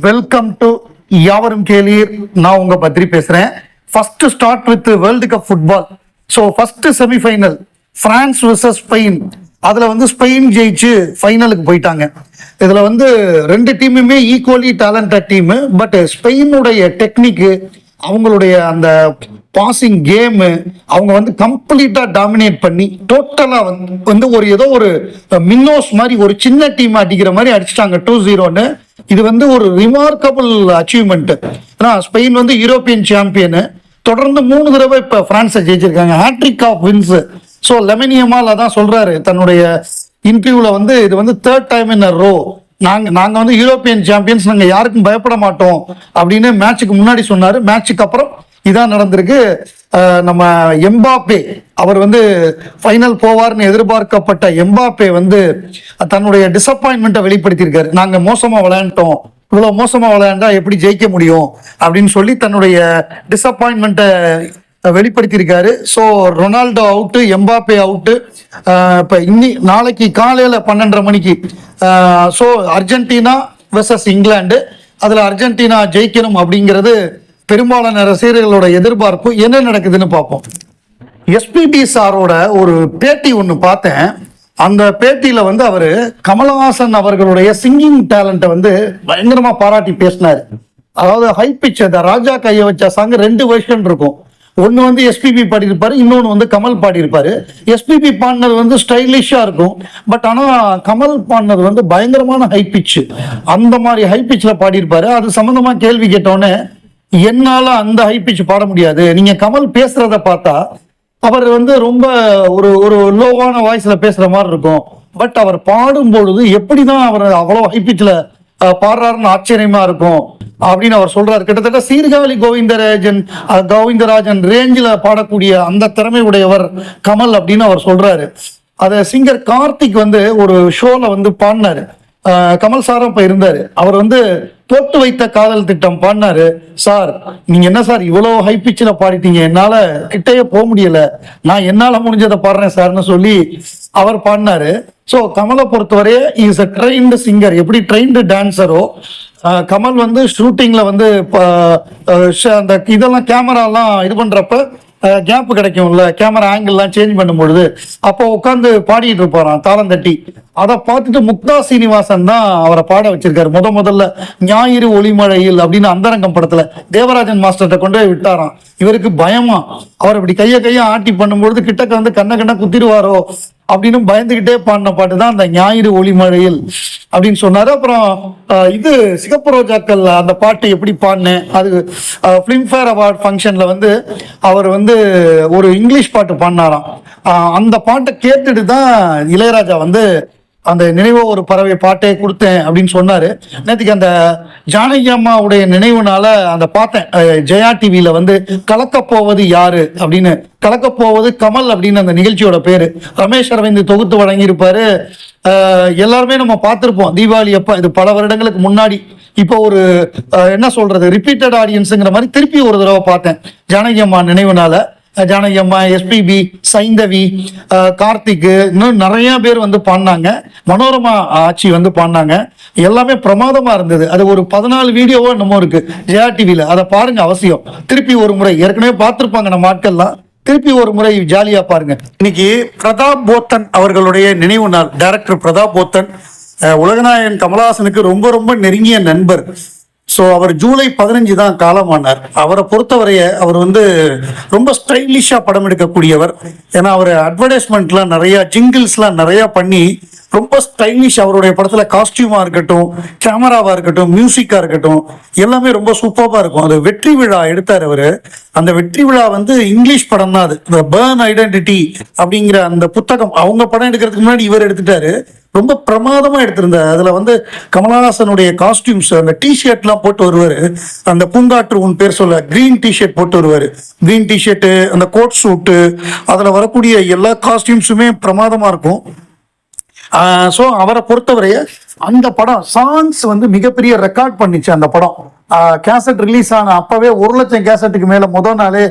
Welcome to யாவரும் கேளீர். நான் உங்க பத்ரி பேசுறேன். First start with world cup football. So first semi-final France versus Spain. அதுல ஸ்பெயின் ஜெயிச்சு ஃபைனலுக்கு போயிட்டாங்க. இதுல ரெண்டு டீமுமே ஈக்குவலி டேலண்டட் டீம். பட் ஸ்பெயினுடைய டெக்னிக்கு, அவங்களுடைய அந்த பாசிங் கேமு, அவங்க கம்ப்ளீட்டா டாமினேட் பண்ணி டோட்டலா ஒரு ஏதோ ஒரு மின்னோஸ் மாதிரி ஒரு சின்ன டீம் அடிக்கிற மாதிரி அடிச்சிட்டாங்க 2-0. இது ஒரு ரிமார்க்கபிள் அச்சீவ்மெண்ட். ஏன்னா ஸ்பெயின் யூரோப்பியன் சாம்பியன், தொடர்ந்து 3 தடவை இப்ப பிரான்ஸை ஜெயிச்சிருக்காங்க. Hat trick of wins. So Lamine Yamal அதான் சொல்றாரு தன்னுடைய இன்டர்வியூல, இது third time in a row. நாங்க யூரோப்பியன் சாம்பியன்ஸ், நாங்க யாருக்கும் பயப்பட மாட்டோம் அப்படின்னு மேட்சுக்கு முன்னாடி சொன்னாரு. மேட்சுக்கு அப்புறம் இதான் நடந்திருக்கு. நம்ம எம்பாப்பே, அவர் ஃபைனல் போவார்னு எதிர்பார்க்கப்பட்ட எம்பாப்பே தன்னுடைய டிசப்பாயின்மெண்ட்டை வெளிப்படுத்தியிருக்காரு. நாங்க மோசமா விளையாண்டோம், இவ்வளவு மோசமா விளையாண்டா எப்படி ஜெயிக்க முடியும் அப்படின்னு சொல்லி தன்னுடைய டிசப்பாயின்மெண்ட்டை வெளிப்படுத்தியிருக்காரு. So Ronaldo out, Mbappe out. இப்போ நாளைக்கு காலையில் 12:30 மணிக்கு ஸோ அர்ஜென்டினா வெர்சஸ் இங்கிலாந்து. அதில் அர்ஜென்டினா ஜெயிக்கணும் அப்படிங்கிறது பெரும்பாலான ரசிகர்களோட எதிர்பார்ப்பு. என்ன நடக்குதுன்னு பார்ப்போம். எஸ்பிபி சாரோட ஒரு பேட்டி ஒன்று பார்த்தேன். அந்த பேட்டியில அவரு கமலஹாசன் அவர்களுடைய சிங்கிங் டேலண்ட்டை பயங்கரமா பாராட்டி பேசினாரு. அதாவது ஹை பிச், ராஜா கைய வச்ச சாங் 2 வெர்ஷன் இருக்கும். ஒன்னு எஸ்பிபி பாடியிருப்பாரு, இன்னொன்னு கமல் பாடியிருப்பாரு. எஸ்பிபி பாடினது ஸ்டைலிஷா இருக்கும். பட் ஆனா கமல் பாடினது பயங்கரமான ஹை பிச். அந்த மாதிரி ஹை பிச்ல பாடியிருப்பாரு. அது சம்பந்தமா கேள்வி கேட்டோன்னே, என்னால அந்த ஹை பிச் பாட முடியாது, நீங்க கமல் பேசுறத பார்த்தா அவர் ரொம்ப ஒரு லோவான வாய்ஸ்ல பேசுற மாதிரி இருக்கும். பட் அவர் பாடும் பொழுது எப்படிதான் அவர் அவ்வளவு ஹை பிச்ல பாடுறாருன்னு ஆச்சரியமா இருக்கும் அப்படின்னு அவர் சொல்றாரு. கிட்டத்தட்ட சீர்காழி கோவிந்தராஜன் ரேஞ்சில் பாடக்கூடிய அந்த திறமை உடையவர் கமல் அப்படின்னு அவர் சொல்றாரு. அத சிங்கர் கார்த்திக் ஒரு ஷோல பாடினாரு. கமல் சாரும் இப்ப இருந்தாரு. அவர் போட்டு வைத்த காதல் திட்டம் பாடினாரு. சார், நீங்க என்ன சார் இவ்வளவு ஹை பிச்சில் பாடிட்டீங்க, என்னால கிட்டையே போக முடியல, நான் என்னால முடிஞ்சதை பாடுறேன் சார்னு சொல்லி அவர் பாடினாரு. So Kamalai பொறுத்தவரையே is a trained singer. எப்படி ட்ரெயின்டு டான்சரோ, கமல் ஷூட்டிங்ல அந்த இதெல்லாம் கேமராலாம் இது பண்றப்ப கேப் கிடைக்கும்ல, கேமரா ஆங்கிள்லாம் சேஞ்ச் பண்ணும் பொழுது அப்போ உட்காந்து பாடிட்டு இருப்பாராம் தாளம் தட்டி. அதை பார்த்துட்டு முக்தா சீனிவாசன் தான் அவரை பாட வச்சிருக்காரு. முதல்ல ஞாயிறு ஒளிமழையில் அப்படின்னு அந்தரங்கம் படத்துல தேவராஜன் மாஸ்டர்கிட்ட கொண்டு போய் விட்டாராம். இவருக்கு பயமா, அவர் இப்படி கைய ஆட்டி பண்ணும்பொழுது கிட்டக்க கண்ண குத்திடுவாரோ அப்படின்னு பயந்துகிட்டே பாடின பாட்டு தான் அந்த ஞாயிறு ஒளிமழையில் அப்படின்னு சொன்னாரு. அப்புறம் இது சிகப்பு ரோஜாக்கள் அந்த பாட்டு எப்படி பாடினேன், அது பிலிம்ஃபேர் அவார்ட் ஃபங்க்ஷன்ல அவர் ஒரு இங்கிலீஷ் பாட்டு பாடினாராம். அந்த பாட்டை கேட்டுட்டு தான் இளையராஜா அந்த நினைவோ ஒரு பறவை பாட்டே கொடுத்தேன் அப்படின்னு சொன்னாரு. நேற்றுக்கு அந்த ஜானகி அம்மாவுடைய நினைவுனால அந்த பார்த்தேன். ஜெயா டிவியில கலக்கப்போவது யாரு அப்படின்னு, கலக்கப்போவது கமல் அப்படின்னு அந்த நிகழ்ச்சியோட பேரு. ரமேஷ் அரவிந்த் தொகுத்து வழங்கியிருப்பாரு. எல்லாருமே நம்ம பார்த்திருப்போம் தீபாவளி அப்ப. இது பல வருடங்களுக்கு முன்னாடி. இப்போ ஒரு என்ன சொல்றது, ரிப்பீட்டட் ஆடியன்ஸுங்கிற மாதிரி திருப்பி ஒரு தடவை பார்த்தேன் ஜானகி அம்மா நினைவுனால. ஜானகி அம்மா, எஸ்பிபி, சைந்தவி, கார்த்திக், இன்னும் நிறைய பேர் பாடினாங்க. மனோரமா ஆட்சி பாடினாங்க. எல்லாமே பிரமாதமா இருந்தது. அது ஒரு 14 வீடியோவோ என்னமோ இருக்கு ஜெயா டிவில. அதை பாருங்க அவசியம். திருப்பி ஒரு முறை, ஏற்கனவே பார்த்திருப்பாங்க நம்ம ஆட்கள்லாம், திருப்பி ஒரு முறை ஜாலியா பாருங்க. இன்னைக்கு பிரதாப் போத்தன் அவர்களுடைய நினைவு நாள். டைரக்டர் பிரதாப் போத்தன் உலகநாயகன் கமலஹாசனுக்கு ரொம்ப ரொம்ப நெருங்கிய நண்பர். ஸோ அவர் ஜூலை 15 தான் காலமானார். அவரை பொறுத்தவரைய அவர் ரொம்ப ஸ்டைலிஷாக படம் எடுக்கக்கூடியவர். ஏன்னா அவர் அட்வர்டைஸ்மெண்ட்லாம் நிறைய, ஜிங்கிள்ஸ்லாம் நிறைய பண்ணி ரொம்ப ஸ்டைலிஷ். அவருடைய படத்துல காஸ்டியூமா இருக்கட்டும், கேமராவா இருக்கட்டும், மியூசிக்கா இருக்கட்டும், எல்லாமே ரொம்ப சூப்பராக இருக்கும். அது வெற்றி விழா எடுத்தார் அவரு. அந்த வெற்றி விழா இங்கிலீஷ் படம் தான். அது இந்த பர்ன் ஐடென்டிட்டி அப்படிங்கிற அந்த புத்தகம் அவங்க படம் எடுக்கிறதுக்கு முன்னாடி இவர் எடுத்துட்டாரு. ரொம்ப பிரமாதமா எடுத்திருந்தார். அதுல கமலஹாசனுடைய காஸ்டியூம்ஸ், அந்த டிஷர்ட்லாம் போட்டு வருவாரு. அந்த பூங்காற்று உன் பேர் சொல்ல கிரீன் டிஷர்ட் போட்டு வருவாரு. கிரீன் டிஷர்ட்டு, அந்த கோட் சூட்டு, அதுல வரக்கூடிய எல்லா காஸ்டியூம்ஸுமே பிரமாதமா இருக்கும். ஸோ அவரை பொறுத்தவரைய அந்த படம் சாங்ஸ் மிகப்பெரிய ரெக்கார்ட் பண்ணிச்சு. அந்த படம் கேசட் ரிலீஸ் ஆன அப்பவே 1 லட்சம் கேசட்டுக்கு மேல முதல் நாளே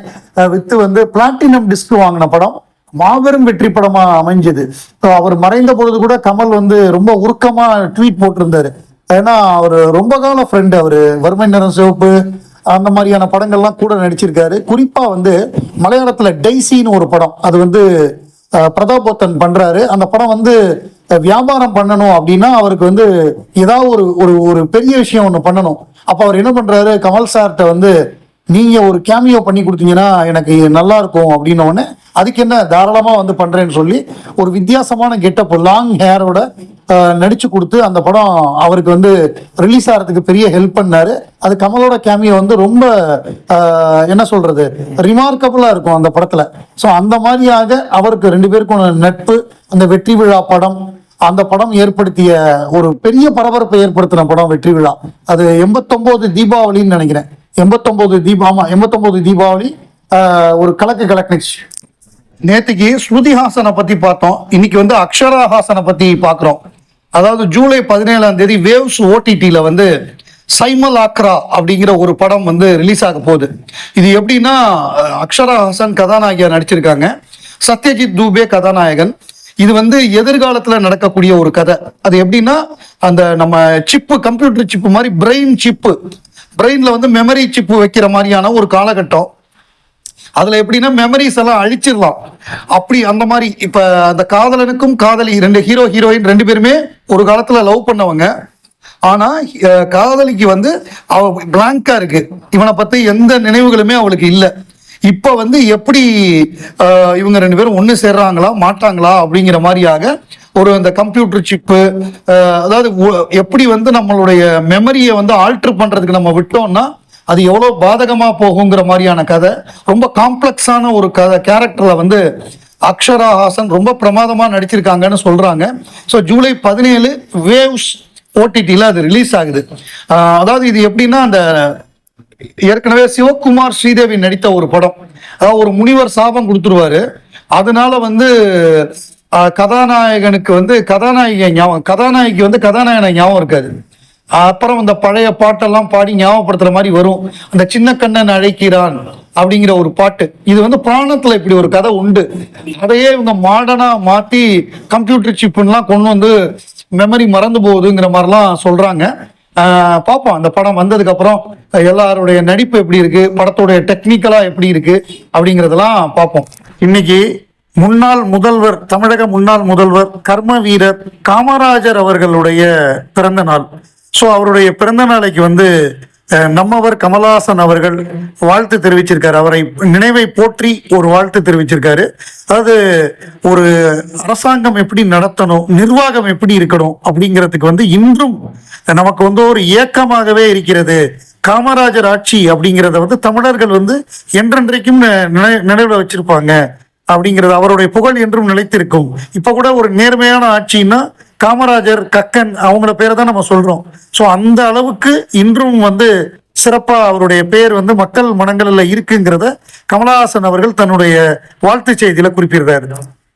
வித்து பிளாட்டினம் டிஸ்க் வாங்கின படம். மாபெரும் வெற்றி படமா அமைஞ்சது. அவர் மறைந்த பொழுது கூட கமல் ரொம்ப உருக்கமா ட்வீட் போட்டிருந்தாரு. ஏன்னா அவர் ரொம்ப கால ஃப்ரெண்டு. அவர் வறுமை நிறம் சிவப்பு அந்த மாதிரியான படங்கள்லாம் கூட நடிச்சிருக்காரு. குறிப்பா வந்து மலையாளத்துல டெய்சின்னு ஒரு படம், அது வந்து பிரதாபோத்தன் பண்றாரு. அந்த படம் வந்து வியாபாரம் பண்ணணும் அப்படின்னா அவருக்கு வந்து ஏதாவது ஒரு ஒரு ஒரு பெரிய விஷயம் ஒன்று பண்ணணும். அப்போ அவர் என்ன பண்றாரு, கமல் சார்கிட்ட வந்து நீங்க ஒரு கேமியோ பண்ணி கொடுத்தீங்கன்னா எனக்கு நல்லா இருக்கும் அப்படின்ன உடனே அதுக்கு என்ன தாராளமா வந்து பண்றேன்னு சொல்லி ஒரு வித்தியாசமான கெட்டப் லாங் ஹேரோட நடிச்சு கொடுத்து அந்த படம் அவருக்கு வந்து ரிலீஸ் ஆகிறதுக்கு பெரிய ஹெல்ப் பண்ணாரு. அது கமலோட கேமியோ வந்து ரொம்ப என்ன சொல்றது, ரிமார்க்கபிளா இருக்கும் அந்த படத்துல. ஸோ அந்த மாதிரியாக அவருக்கு 2 பேருக்கும் நட்பு, அந்த வெற்றி விழா படம், அந்த படம் ஏற்படுத்திய ஒரு பெரிய பரபரப்பை ஏற்படுத்தின படம் வெற்றி விழா. அது 89 தீபாவளின்னு நினைக்கிறேன். 89 தீபாவளி ஒரு கலக்குனுச்சு. நேத்துக்கு ஸ்ருதிஹாசனை பத்தி பார்த்தோம், இன்னைக்கு வந்து அக்ஷரா ஹாசனை பத்தி பாக்குறோம். அதாவது ஜூலை 17ஆம் தேதி வேவ்ஸ் ஓடிடில வந்து சைமல் ஆக்ரா அப்படிங்கிற ஒரு படம் வந்து ரிலீஸ் ஆக போகுது. இது எப்படின்னா அக்ஷரா ஹாசன் கதாநாயகியா நடிச்சிருக்காங்க, சத்யஜித் தூபே கதாநாயகன். இது வந்து எதிர்காலத்துல நடக்கக்கூடிய ஒரு கதை. அது எப்படின்னா அந்த நம்ம சிப்பு, கம்ப்யூட்டர் சிப்பு மாதிரி பிரெயின் சிப்பு, பிரெயின்ல வந்து மெமரி சிப்பு வைக்கிற மாதிரியான ஒரு காலகட்டம். அதுல எப்படின்னா மெமரிஸ் எல்லாம் அழிச்சிடலாம் அப்படி. அந்த மாதிரி இப்ப அந்த காதலனுக்கும் காதலி 2 ஹீரோ ஹீரோயின் 2 பேருமே ஒரு காலத்துல லவ் பண்ணவங்க. ஆனா காதலிக்கு வந்து அவ பிளாங்கா இருக்கு, இவனை பத்தி எந்த நினைவுகளுமே அவளுக்கு இல்லை. இப்ப வந்து எப்படி இவங்க 2 பேரும் ஒண்ணு சேர்றாங்களா மாட்டாங்களா அப்படிங்கிற மாதிரியாக ஒரு அந்த கம்ப்யூட்டர் சிப்பு, அதாவது எப்படி வந்து நம்மளுடைய மெமரியை வந்து ஆல்டர் பண்றதுக்கு நம்ம விட்டோம்னா அது எவ்வளவு பாதகமா போகுங்கிற மாதிரியான கதை. ரொம்ப காம்ப்ளெக்ஸான ஒரு கதை. கேரக்டர்ல வந்து அக்ஷரா ஹாசன் ரொம்ப பிரமாதமா நடிச்சிருக்காங்கன்னு சொல்றாங்க. ஸோ ஜூலை 17 வேவ்ஸ் ஓடிடியில் அது ரிலீஸ் ஆகுது. அதாவது இது எப்படின்னா அந்த ஏற்கனவே சிவகுமார் ஸ்ரீதேவி நடித்த ஒரு படம். அதாவது ஒரு முனிவர் சாபம் கொடுத்துருவாரு, அதனால வந்து கதாநாயகனுக்கு வந்து கதாநாயகி வந்து கதாநாயகனை ஞாபகம் இருக்காது. அப்புறம் அந்த பழைய பாட்டெல்லாம் பாடி ஞாபகப்படுத்துற மாதிரி வரும். அந்த சின்ன கண்ணன் அழைக்கிறான் அப்படிங்கிற ஒரு பாட்டு, இது வந்து புராணத்துல இப்படி ஒரு கதை உண்டு. அதையே இவங்க மாடர்னா மாத்தி கம்ப்யூட்டர் சிப்புலாம் கொண்டு வந்து மெமரி மறந்து போகுதுங்கிற மாதிரிலாம் சொல்றாங்க. பார்ப்போம் அந்த படம் வந்ததுக்கு அப்புறம் எல்லாருடைய நடிப்பு எப்படி இருக்கு, படத்துடைய டெக்னிக்கலா எப்படி இருக்கு அப்படிங்கிறதெல்லாம் பார்ப்போம். இன்னைக்கு முன்னாள் முதல்வர், தமிழக முன்னாள் முதல்வர் கர்ம வீரர் காமராஜர் அவர்களுடைய பிறந்த நாள். ஸோ அவருடைய பிறந்த நாளைக்கு வந்து நம்மவர் கமலஹாசன் அவர்கள் வாழ்த்து தெரிவிச்சிருக்காரு. அவரை நினைவை போற்றி ஒரு வாழ்த்து தெரிவிச்சிருக்காரு. அதாவது ஒரு அரசாங்கம் எப்படி நடத்தணும், நிர்வாகம் எப்படி இருக்கணும் அப்படிங்கிறதுக்கு வந்து இன்றும் நமக்கு வந்து ஒரு ஏக்கமாகவே இருக்கிறது. காமராஜர் ஆட்சி அப்படிங்கிறத வந்து தமிழர்கள் வந்து என்றென்றைக்கும் நினைவுல வச்சிருப்பாங்க அப்படிங்கிறது, அவருடைய புகழ் என்றும் நிலைத்திருக்கும். இப்ப கூட ஒரு நேர்மையான ஆட்சின்னா காமராஜர், கக்கன் அவங்கள பேரை தான் நம்ம சொல்றோம். ஸோ அந்த அளவுக்கு இன்றும் வந்து சிறப்பா அவருடைய பேர் வந்து மக்கள் மனங்களில் இருக்குங்கிறத கமலஹாசன் அவர்கள் தன்னுடைய வாழ்த்து செய்தியில குறிப்பிடுறாரு.